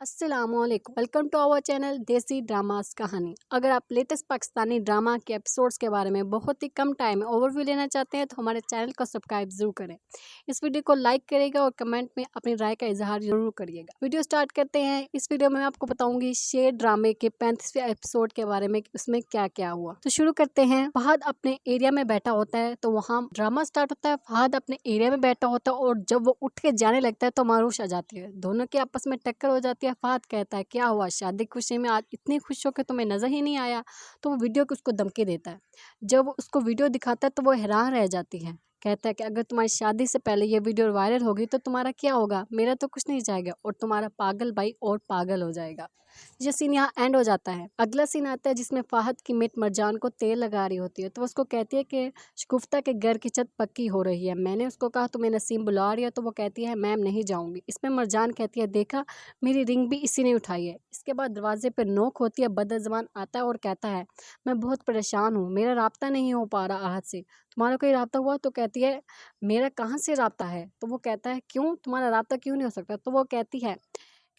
अस्सलामुअलैकुम, welcome to our channel देसी dramas कहानी। अगर आप लेटेस्ट पाकिस्तानी ड्रामा के एपिसोड्स के बारे में बहुत ही कम टाइम में ओवरव्यू लेना चाहते हैं तो हमारे चैनल को सब्सक्राइब जरूर करें। इस वीडियो को लाइक करेगा और कमेंट में अपनी राय का इजहार जरूर करिएगा। वीडियो स्टार्ट करते हैं। इस वीडियो में मैं आपको बताऊंगी शेर ड्रामे के 35वें एपिसोड के बारे में, उसमें क्या क्या हुआ। तो शुरू करते हैं। फहद अपने एरिया में बैठा होता है तो वहाँ ड्रामा स्टार्ट होता है। फहद अपने एरिया में बैठा होता है और जब वो उठ के जाने लगता है तो मारूश आ जाती है। दोनों के आपस में टक्कर हो जाती है। फहद कहता है क्या हुआ, शादी खुशी में आज इतनी खुश हो के तुम्हें नजर ही नहीं आया। तो वो वीडियो को उसको धमकी देता है। जब वो उसको वीडियो दिखाता है तो वो हैरान रह जाती है। कहता है कि अगर तुम्हारी शादी से पहले ये वीडियो वायरल होगी तो तुम्हारा क्या होगा, मेरा तो कुछ नहीं जाएगा और तुम्हारा पागल भाई और पागल हो जाएगा। ये सीन यहाँ एंड हो जाता है। अगला सीन आता है जिसमें फाहद की मेट मरजान को तेल लगा रही होती है तो वो उसको कहती है कि शगुफ्ता के घर की छत पक्की हो रही है। मैंने उसको कहा तुम्हें नसीम बुला रही है तो वो कहती है मैम नहीं जाऊंगी। इसमें मरजान कहती है देखा मेरी रिंग भी इसी ने उठाई है। इसके बाद दरवाजे पर नोक होती है। बदज़बान आता है और कहता है मैं बहुत परेशान हूँ, मेरा राब्ता नहीं हो पा रहा आहद से, तुम्हारा कोई राब्ता हुआ। तो कहती है मेरा कहाँ से राब्ता है। तो वो कहता है क्यों, तुम्हारा राब्ता क्यों नहीं हो सकता। तो वो कहती है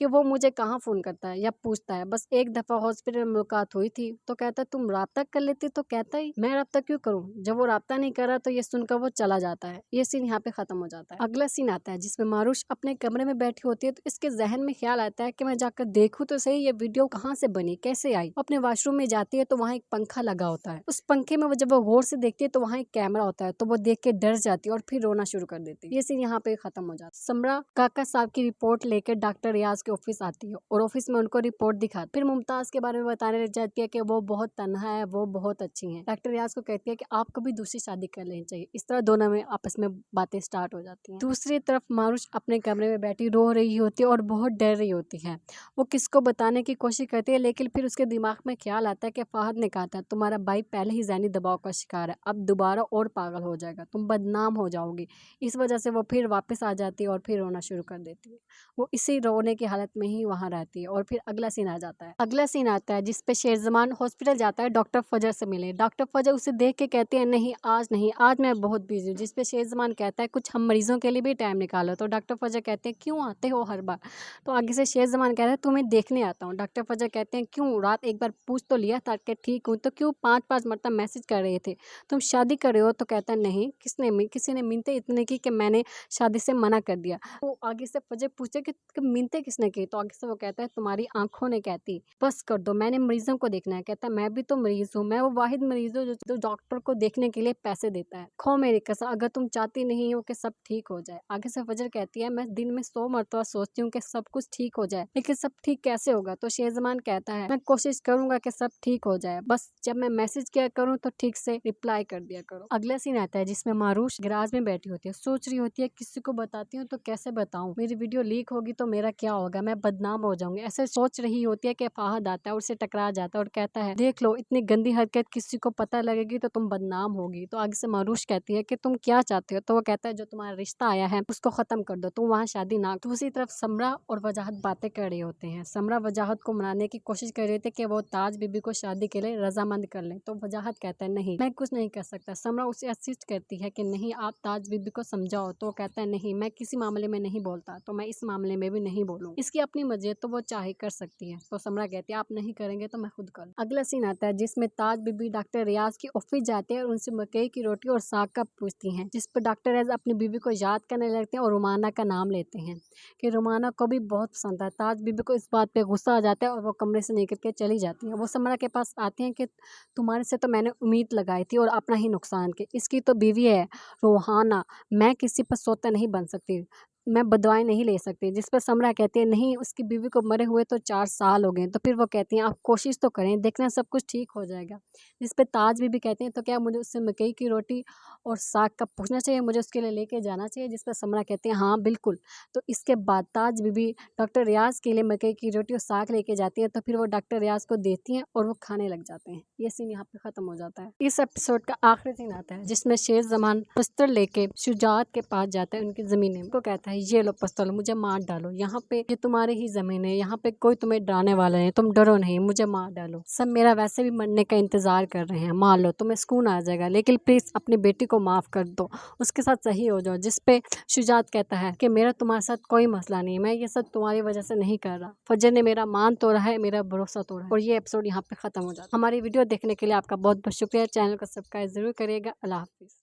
कि वो मुझे कहाँ फ़ोन करता है या पूछता है, बस एक दफ़ा हॉस्पिटल में मुलाकात हुई थी। तो कहता है तुम राब्ता कर लेती। तो कहता है मैं राब्ता क्यों करूँ। जब वो राब्ता नहीं कर रहा तो ये सुनकर वो चला जाता है। ये सीन यहाँ पे ख़त्म हो जाता है। अगला सीन आता है जिसमें मारूश अपने कमरे में बैठी होती है तो इसके जहन में ख्याल आता है कि मैं जाकर देखूँ तो सही ये वीडियो कहाँ से बनी, कैसे आई। अपने वॉशरूम में जाती है तो वहाँ एक पंखा लगा होता है। उस पंखे में जब वो गौर से देखती है तो वहाँ एक कैमरा होता है तो वो देख के डर जाती है और फिर रोना शुरू कर देती है। ये सीन यहाँ पे ख़त्म हो जाता है। समरा काका साहब की रिपोर्ट लेकर डॉक्टर रियाज के ऑफिस आती है और ऑफिस में उनको रिपोर्ट दिखाती। फिर मुमताज के बारे में बताने लग जाती है कि वो बहुत तन्हा है, वो बहुत अच्छी है। डॉक्टर रियाज को कहती है कि आपको भी दूसरी शादी कर लेनी चाहिए। इस तरह दोनों में आपस में बातें स्टार्ट हो जाती हैं। दूसरी तरफ मारूश अपने कमरे में बैठी रो रही होती है और बहुत डर रही होती है। वो किसको बताने की कोशिश करती है लेकिन फिर उसके दिमाग में ख्याल आता है कि फाहद ने कहा था तुम्हारा भाई पहले ही ज़हनी दबाव का शिकार है, अब दोबारा और पागल हो जाएगा, तुम बदनाम हो जाओगी। इस वजह से वो फिर वापस आ जाती है और फिर रोना शुरू कर देती है। वो इसी रोने की हालत में ही वहाँ रहती है। और फिर अगला सीन आ जाता है। अगला सीन आता है जिसपे शेरजमान हॉस्पिटल जाता है डॉक्टर फजर से मिले। डॉक्टर फजर उसे देख के कहते हैं नहीं आज मैं बहुत बिजी हूँ। जिसपे शेरजमान कहता है कुछ हम मरीजों के लिए भी टाइम निकालो। तो डॉक्टर फजर कहते हैं क्यों आते हो हर बार। तो आगे से शेरजमान कहता है तुम्हें देखने आता हूँ। डॉक्टर फजर कहते हैं क्यों, रात एक बार पूछ तो लिया था कि ठीक हूँ, तो क्यों 5-5 मरतबा मैसेज कर रहे थे, तुम शादी कर रहे हो। तो कहता है नहीं, किसी ने मिन्नतें इतने की कि मैंने शादी से मना कर दिया। तो आगे से फजर पूछे कि मिन्नतें किसने की। तो आगे से वो कहता है तुम्हारी आंखों ने कहती बस कर दो, मैंने मरीजों को देखना है। कहता है मैं भी तो मरीज हूँ, मैं वो वाहिद मरीज हूँ जो डॉक्टर को देखने के लिए पैसे देता है। खो मेरी कसम अगर तुम चाहती नहीं हो कि सब ठीक हो जाए। आगे से फजर कहती है मैं दिन में 100 मरतबा सोचती हूँ कि सब कुछ ठीक हो जाए लेकिन सब ठीक कैसे होगा। तो शेरजमान कहता है मैं कोशिश करूंगा कि सब ठीक हो जाए, बस जब मैं मैसेज किया करूँ तो ठीक से रिप्लाई कर दिया करो। अगला सीन आता है जिसमें मारूश गैराज में बैठी होती है, सोच रही होती है किसी को बताती हूँ तो कैसे बताऊँ, मेरी वीडियो लीक होगी तो मेरा क्या होगा, मैं बदनाम हो जाऊंगी। ऐसे सोच रही होती है कि फाहद आता है और उससे टकरा जाता है और कहता है देख लो इतनी गंदी हरकत किसी को पता लगेगी तो तुम बदनाम होगी। तो आगे से मारूश कहती है कि तुम क्या चाहते हो। तो वो कहता है जो तुम्हारा रिश्ता आया है उसको खत्म कर दो, तुम वहाँ शादी ना। दूसरी तरफ समरा और वजाहत बातें कर रहे होते हैं। समरा वजाहत को मनाने की कोशिश कर रहे थे कि वो ताज बीबी को शादी के लिए रजामंद कर ले। तो वजाहत कहता है नहीं मैं कुछ नहीं कर सकता। समरा उसे असिस्ट करती है कि नहीं आप ताज बीबी को समझाओ। तो कहता है नहीं मैं किसी मामले में नहीं बोलता तो मैं इस मामले में भी नहीं बोलूँ, इसकी अपनी मर्जी तो वो चाहे कर सकती है। तो समरा कहती है आप नहीं करेंगे तो मैं खुद करूँ। अगला सीन आता है जिसमें ताज बीबी डॉक्टर रियाज की ऑफिस जाते हैं और उनसे मकई की रोटी और साग का पूछती हैं। जिस पर डॉक्टर रियाज अपनी बीबी को याद करने लगते हैं और रुमाना का नाम लेते हैं कि रुमाना को भी बहुत पसंद है। ताज बीबी को इस बात पे गुस्सा आ जाता है और वो कमरे से निकल के चली जाती है। वो समरा के पास आते हैं कि तुम्हारे से तो मैंने उम्मीद लगाई थी और अपना ही नुकसान की, इसकी तो बीवी है रोहाना, मैं किसी पर सोता नहीं बन सकती, मैं बदवाएं नहीं ले सकती। जिस पर समरा कहती है नहीं उसकी बीवी को मरे हुए तो 4 साल हो गए। तो फिर वो कहती हैं आप कोशिश तो करें, देखना सब कुछ ठीक हो जाएगा। जिस पे ताज बीबी कहते हैं तो क्या मुझे उससे मकई की रोटी और साग का पूछना चाहिए, मुझे उसके लिए लेके जाना चाहिए। जिस पर समरा कहते हैं हाँ बिल्कुल। तो इसके बाद ताज बीबी डॉक्टर रियाज के लिए मकई की रोटी और साग लेके जाती है। तो फिर वो डॉक्टर रियाज को देती हैं और वो खाने लग जाते हैं। ये सीन यहाँ पे खत्म हो जाता है। इस एपिसोड का आखिरी सीन आता है जिसमें शेर जमान बस्तर लेके शुजात के पास जाता है, उनकी जमीन में। को कहता है ये लो पिस्तौल, मुझे मार डालो, यहाँ पे ये तुम्हारी ही जमीन है, यहाँ पे कोई तुम्हें डराने वाला नहीं, तुम डरो नहीं, मुझे मार डालो। सब मेरा वैसे भी मरने का इंतजार कर रहे हैं, मार लो, तुम्हें सुकून आ जाएगा, लेकिन प्लीज अपनी बेटी को माफ कर दो, उसके साथ सही हो जाओ। जिस पे शुजात कहता है कि मेरा तुम्हारे साथ कोई मसला नहीं, मैं ये सब तुम्हारी वजह से नहीं कर रहा, फजर ने मेरा मान तोड़ा है, मेरा भरोसा तोड़ा है। और ये एपिसोड यहाँ पे खत्म हो जाता है। हमारी वीडियो देखने के लिए आपका बहुत बहुत शुक्रिया। चैनल को सब्सक्राइब जरूर करिएगा। अल्लाह हाफिज।